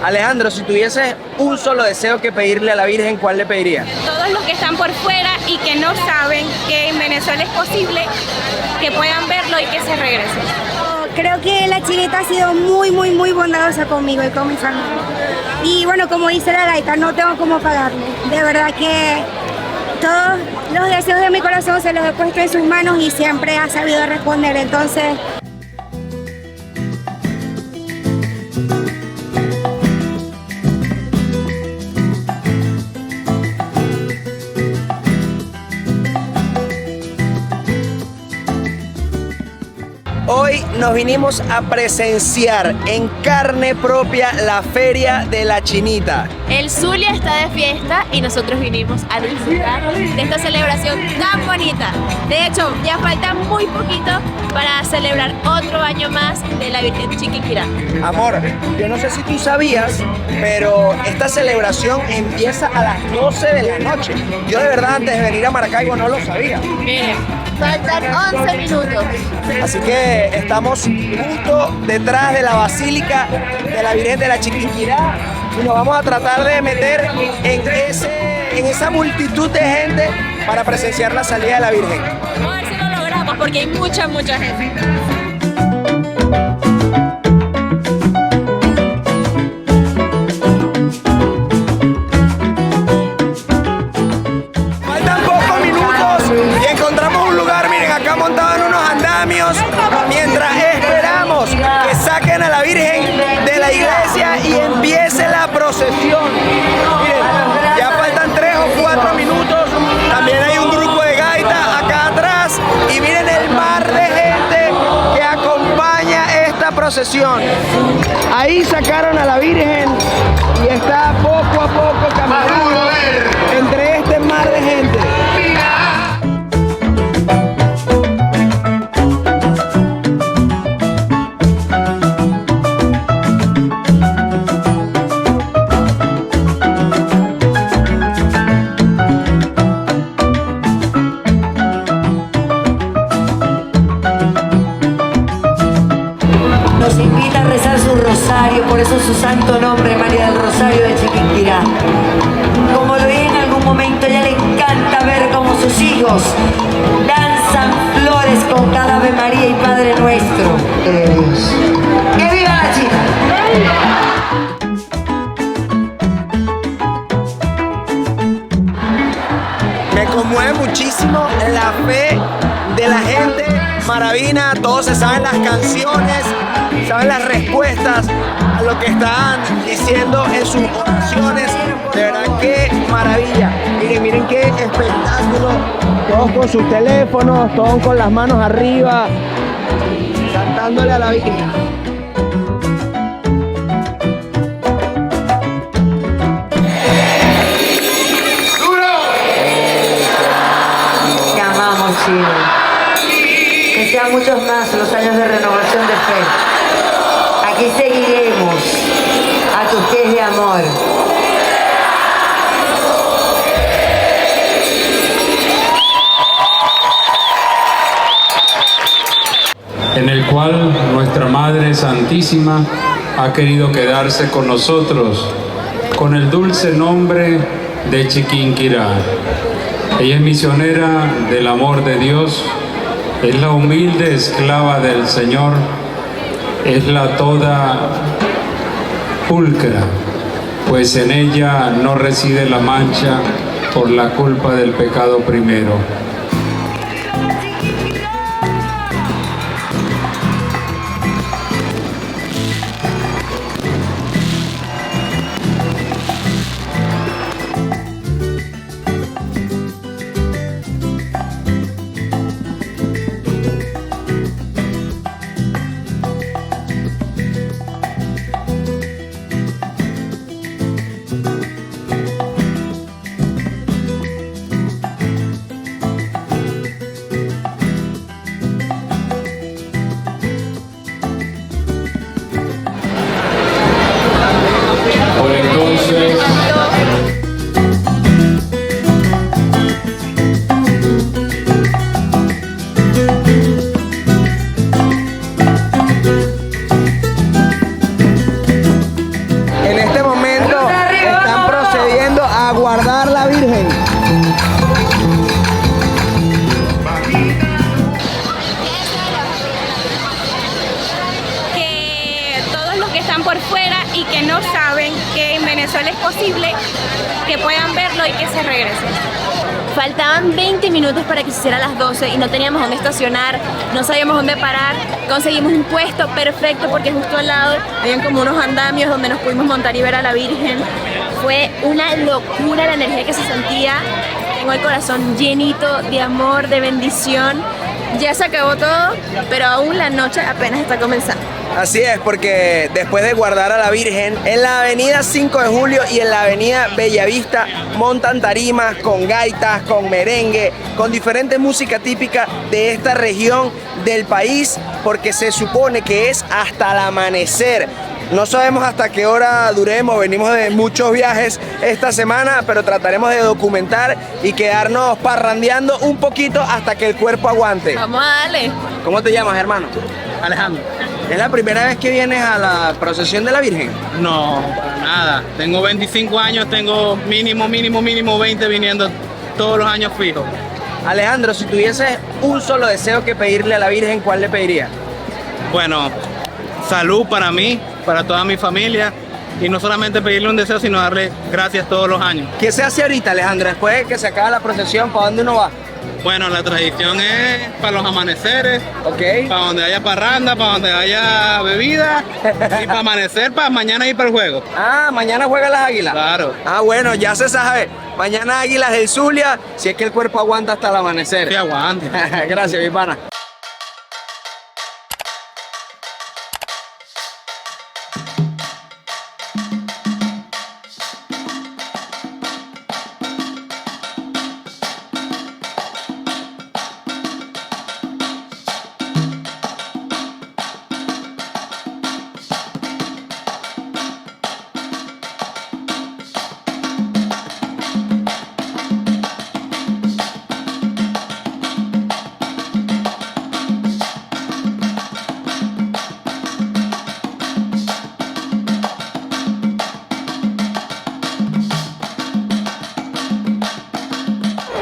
Alejandro, si tuviese un solo deseo que pedirle a la Virgen, ¿cuál le pediría? Todos los que están por fuera y que no saben que en Venezuela es posible, que puedan verlo y que se regresen. Creo que la Chinita ha sido muy bondadosa conmigo y con mi familia. Y bueno, como dice la gaita, no tengo cómo pagarle. De verdad que todos los deseos de mi corazón se los he puesto en sus manos y siempre ha sabido responder. Entonces, Hoy nos vinimos a presenciar en carne propia la Feria de la Chinita. El Zulia está de fiesta y nosotros vinimos a disfrutar de esta celebración tan bonita. De hecho, ya falta muy poquito para celebrar otro año más de la Virgen Chiquinquirá. Amor, yo no sé si tú sabías, pero esta celebración empieza a las 12 de la noche. Yo de verdad antes de venir a Maracaibo no lo sabía. Miren, faltan 11 minutos. Así que estamos justo detrás de la Basílica de la Virgen de la Chiquinquirá y nos vamos a tratar de meter en esa multitud de gente para presenciar la salida de la Virgen. Vamos a ver si lo logramos porque hay mucha gente. Faltan pocos minutos y encontramos un lugar, miren, acá montado en unos andamios, mientras esperamos que saquen a la Virgen de la iglesia y empiece la procesión. Miren, ya faltan 3 o 4 minutos, también hay un grupo de gaita acá atrás y miren el mar de gente que acompaña esta procesión. Ahí sacaron a la Virgen y está poco a poco caminando entre este mar de gente. Nos invita a rezar su rosario, por eso su santo nombre, María del Rosario de Chiquinquirá. Como lo vi en algún momento, a ella le encanta ver cómo sus hijos danzan flores con cada Ave María y Padre Nuestro de Dios. ¡Que viva la China! Me conmueve muchísimo la fe de la gente maravina, todos se saben las canciones, saben las respuestas a lo que están diciendo en sus oraciones. De verdad, qué maravilla. Miren qué espectáculo. Todos con sus teléfonos, todos con las manos arriba, cantándole a la Virgen. Te amamos, Chile. Que sean muchos más los años de renovación de fe. Aquí seguiremos a tus pies de amor. En el cual nuestra Madre Santísima ha querido quedarse con nosotros con el dulce nombre de Chiquinquirá. Ella es misionera del amor de Dios, es la humilde esclava del Señor, es la toda pulcra, pues en ella no reside la mancha por la culpa del pecado primero. que no saben que en Venezuela es posible que puedan verlo y que se regresen. Faltaban 20 minutos para que se hiciera las 12 y no teníamos dónde estacionar, no sabíamos dónde parar. Conseguimos un puesto perfecto porque justo al lado habían como unos andamios donde nos pudimos montar y ver a la Virgen. Fue una locura la energía que se sentía. Tengo el corazón llenito de amor, de bendición. Ya se acabó todo, pero aún la noche apenas está comenzando. Así es, porque después de guardar a la Virgen, en la avenida 5 de Julio y en la avenida Bellavista montan tarimas con gaitas, con merengue, con diferente música típica de esta región del país, porque se supone que es hasta el amanecer. No sabemos hasta qué hora duremos, venimos de muchos viajes esta semana, pero trataremos de documentar y quedarnos parrandeando un poquito hasta que el cuerpo aguante. Vamos a darle. ¿Cómo te llamas, hermano? Alejandro. ¿Es la primera vez que vienes a la procesión de la Virgen? No, para nada. Tengo 25 años, tengo mínimo 20 viniendo todos los años fijos. Alejandro, si tuvieses un solo deseo que pedirle a la Virgen, ¿cuál le pedirías? Bueno, salud para mí, para toda mi familia. Y no solamente pedirle un deseo, sino darle gracias todos los años. ¿Qué se hace ahorita, Alejandro? Después de que se acaba la procesión, ¿para dónde uno va? Bueno, la tradición es para los amaneceres, Ok. para donde haya parranda, para donde haya bebida y para amanecer, para mañana ir para el juego. Ah, mañana juegan las Águilas. Claro. Ah, bueno, ya se sabe. Mañana Águilas del Zulia, si es que el cuerpo aguanta hasta el amanecer. Sí, aguante. Gracias, mi pana.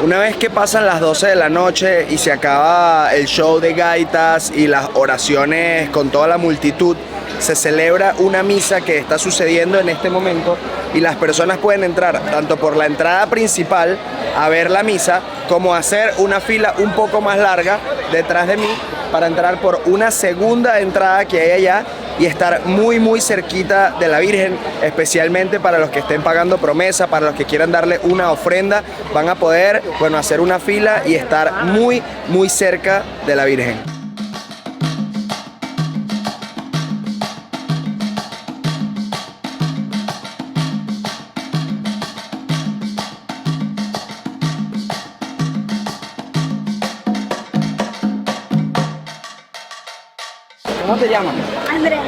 Una vez que pasan las 12 de la noche y se acaba el show de gaitas y las oraciones con toda la multitud, se celebra una misa que está sucediendo en este momento y las personas pueden entrar tanto por la entrada principal a ver la misa como hacer una fila un poco más larga detrás de mí para entrar por una segunda entrada que hay allá y estar muy cerquita de la Virgen, especialmente para los que estén pagando promesa, para los que quieran darle una ofrenda, van a poder, bueno, hacer una fila y estar muy cerca de la Virgen. ¿Cómo te llamas? Andrea,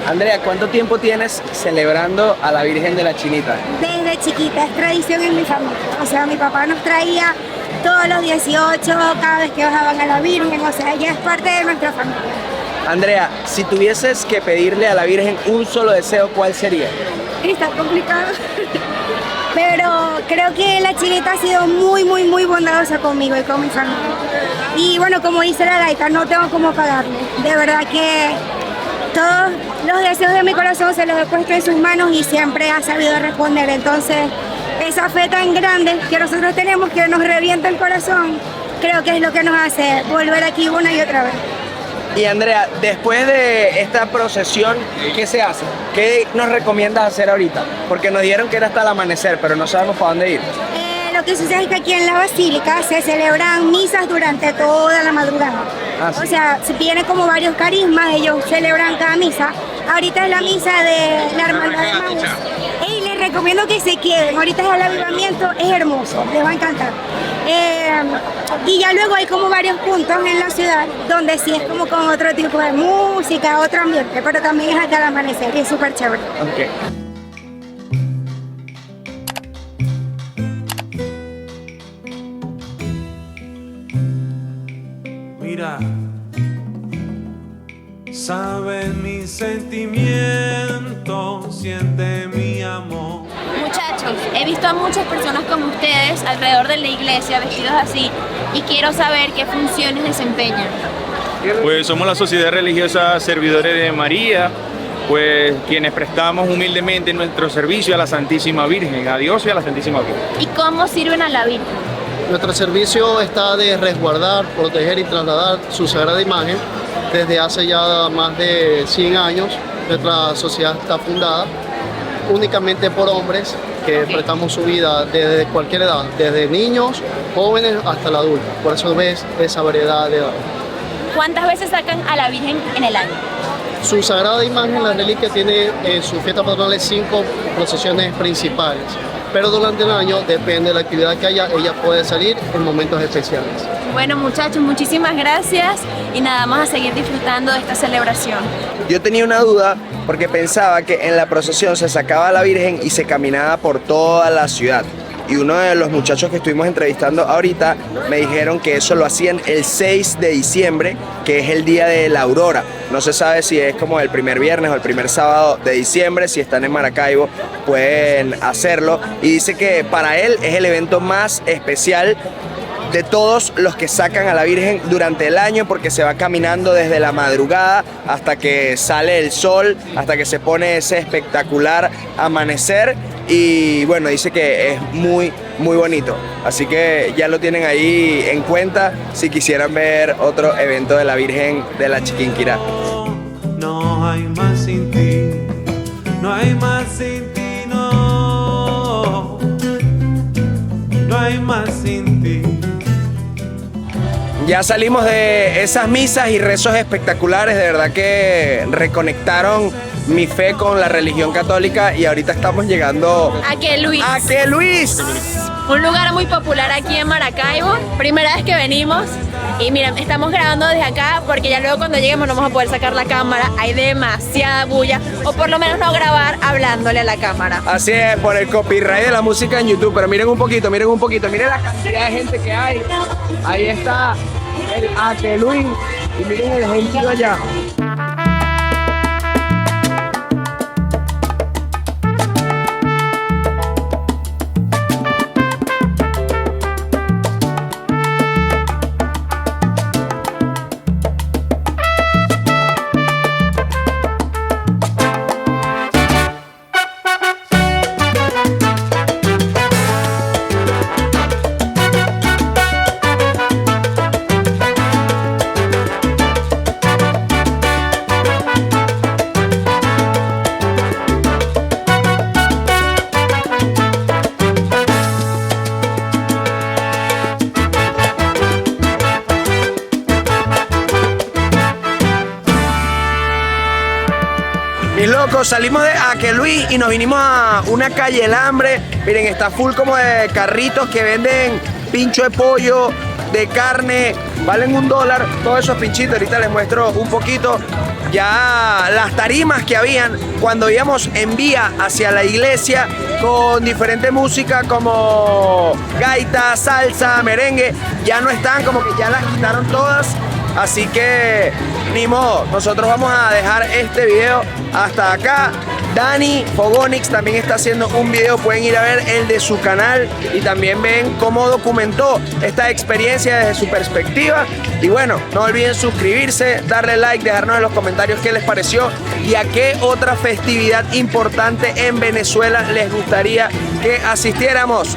Andrea, ¿cuánto tiempo tienes celebrando a la Virgen de la Chinita? desde chiquita es tradición en mi familia. O sea, mi papá nos traía todos los 18, cada vez que bajaban a la Virgen. O sea, ella es parte de nuestra familia. Andrea, si tuvieses que pedirle a la Virgen un solo deseo, ¿cuál sería? Está complicado. Pero creo que la Chinita ha sido muy bondadosa conmigo y con mi familia. Y bueno, como dice la gaita, no tengo cómo pagarle. De verdad que todos los deseos de mi corazón se los he puesto en sus manos y siempre ha sabido responder. Entonces, esa fe tan grande que nosotros tenemos, que nos revienta el corazón, creo que es lo que nos hace volver aquí una y otra vez. Y Andrea, después de esta procesión, ¿qué se hace? ¿Qué nos recomiendas hacer ahorita? Porque nos dijeron que era hasta el amanecer, pero no sabemos para dónde ir. Lo que sucede es que aquí en la Basílica se celebran misas durante toda la madrugada. Ah, sí. O sea, vienen como varios carismas, ellos celebran cada misa. Ahorita es la misa de la Hermandad de Maús. Y les recomiendo que se queden. Ahorita es el avivamiento, es hermoso, les va a encantar. Y ya luego hay como varios puntos en la ciudad donde sí es como con otro tipo de música, otro ambiente, pero también es hasta el amanecer y es súper chévere. Okay. Mira, sabe mi sentimiento, siente mi amor. Muchachos, he visto a muchas personas como ustedes alrededor de la iglesia vestidos así y quiero saber qué funciones desempeñan. Pues somos la Sociedad Religiosa Servidores de María pues quienes prestamos humildemente nuestro servicio a la Santísima Virgen, a Dios y a la Santísima Virgen. ¿Y cómo sirven a la Virgen? Nuestro servicio está de resguardar, proteger y trasladar su sagrada imagen. Desde hace ya más de 100 años, nuestra sociedad está fundada únicamente por hombres que prestamos su vida desde cualquier edad, desde niños, jóvenes hasta el adulto. Por eso ves esa variedad de edad. ¿Cuántas veces sacan a la Virgen en el año? Su sagrada imagen, la reliquia, tiene en su fiesta patronal 5 procesiones principales. Pero durante el año, depende de la actividad que haya, ella puede salir en momentos especiales. Bueno, muchachos, muchísimas gracias y nada más a seguir disfrutando de esta celebración. Yo tenía una duda porque pensaba que en la procesión se sacaba a la Virgen y se caminaba por toda la ciudad. Y uno de los muchachos que estuvimos entrevistando ahorita me dijeron que eso lo hacían el 6 de diciembre, que es el día de la aurora. No se sabe si es como el primer viernes o el primer sábado de diciembre. Si están en Maracaibo pueden hacerlo. Y dice que para él es el evento más especial de todos los que sacan a la Virgen durante el año, porque se va caminando desde la madrugada hasta que sale el sol, hasta que se pone ese espectacular amanecer. Y bueno, dice que es muy bonito, así que ya lo tienen ahí en cuenta si quisieran ver otro evento de la Virgen de la Chiquinquirá. No hay más sin ti, no hay más sin ti, no, no hay más sin ti. Ya salimos de esas misas y rezos espectaculares, de verdad que reconectaron mi fe con la religión católica y ahorita estamos llegando ¿A qué, Luis? ¿A qué, Luis? Un lugar muy popular aquí en Maracaibo, primera vez que venimos y miren, estamos grabando desde acá porque ya luego cuando lleguemos no vamos a poder sacar la cámara, hay demasiada bulla o por lo menos no grabar hablándole a la cámara. Así es, por el copyright de la música en YouTube, pero miren un poquito, miren la cantidad de gente que hay. Ahí está el A que Luis y miren el gentío allá. Mis locos, salimos de Aqueluis y nos vinimos a una calle El Hambre. Miren, está full como de carritos que venden pincho de pollo, de carne, valen $1, todos esos pinchitos. Ahorita les muestro un poquito. Ya las tarimas que habían cuando íbamos en vía hacia la iglesia con diferente música como gaita, salsa, merengue, ya no están, como que ya las quitaron todas. Así que ni modo, nosotros vamos a dejar este video hasta acá. Dani Fogonix también está haciendo un video, pueden ir a ver el de su canal y también ven cómo documentó esta experiencia desde su perspectiva. Y bueno, no olviden suscribirse, darle like, dejarnos en los comentarios qué les pareció y a qué otra festividad importante en Venezuela les gustaría que asistiéramos.